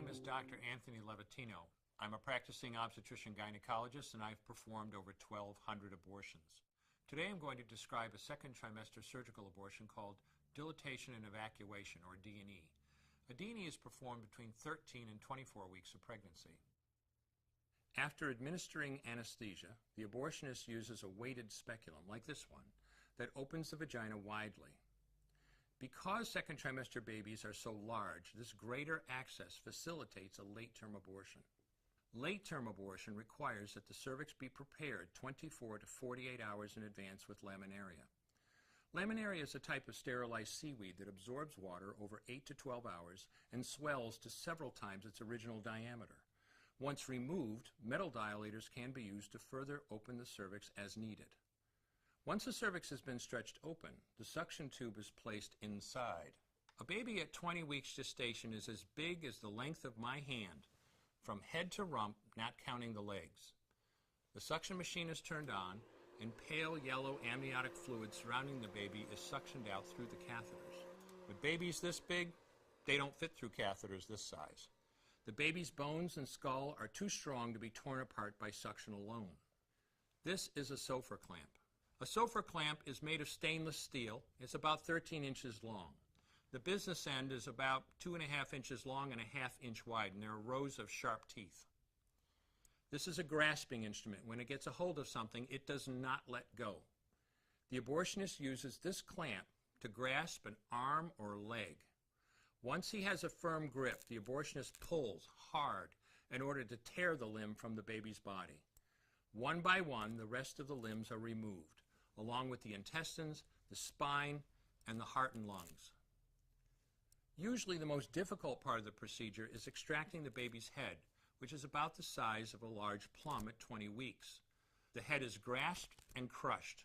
name is Dr. Anthony Levatino. I'm a practicing obstetrician-gynecologist, and I've performed over 1,200 abortions. Today I'm going to describe a second trimester surgical abortion called dilatation and evacuation, or D&E. A D&E is performed between 13 and 24 weeks of pregnancy. After administering anesthesia, the abortionist uses a weighted speculum, like this one, that opens the vagina widely. Because second trimester babies are so large, this greater access facilitates a late-term abortion. Late-term abortion requires that the cervix be prepared 24 to 48 hours in advance with laminaria. Laminaria is a type of sterilized seaweed that absorbs water over 8 to 12 hours and swells to several times its original diameter. Once removed, metal dilators can be used to further open the cervix as needed. Once the cervix has been stretched open, the suction tube is placed inside. A baby at 20 weeks gestation is as big as the length of my hand, from head to rump, not counting the legs. The suction machine is turned on, and pale yellow amniotic fluid surrounding the baby is suctioned out through the catheters. With babies this big, they don't fit through catheters this size. The baby's bones and skull are too strong to be torn apart by suction alone. This is a Sofer clamp. A Sofer clamp is made of stainless steel. It's about 13 inches long. The business end is about 2.5 inches long and a ½ inch wide, and there are rows of sharp teeth. This is a grasping instrument. When it gets a hold of something, it does not let go. The abortionist uses this clamp to grasp an arm or leg. Once he has a firm grip, the abortionist pulls hard in order to tear the limb from the baby's body. One by one, the rest of the limbs are removed, along with the intestines, the spine, and the heart and lungs. Usually the most difficult part of the procedure is extracting the baby's head, which is about the size of a large plum at 20 weeks. The head is grasped and crushed.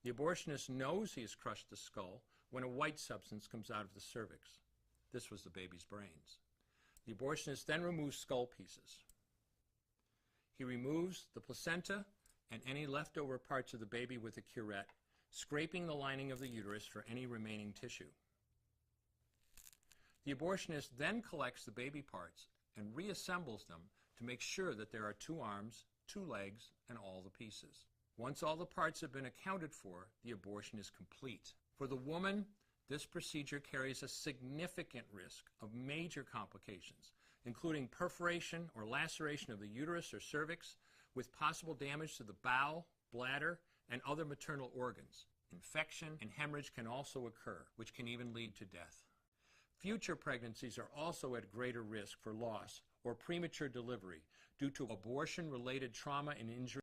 The abortionist knows he has crushed the skull when a white substance comes out of the cervix. This was the baby's brains. The abortionist then removes skull pieces. He removes the placenta and any leftover parts of the baby with a curette, scraping the lining of the uterus for any remaining tissue. The abortionist then collects the baby parts and reassembles them to make sure that there are 2 arms, 2 legs, and all the pieces. Once all the parts have been accounted for, the abortion is complete. For the woman, this procedure carries a significant risk of major complications, including perforation or laceration of the uterus or cervix, with possible damage to the bowel, bladder, and other maternal organs. Infection and hemorrhage can also occur, which can even lead to death. Future pregnancies are also at greater risk for loss or premature delivery due to abortion-related trauma and injury.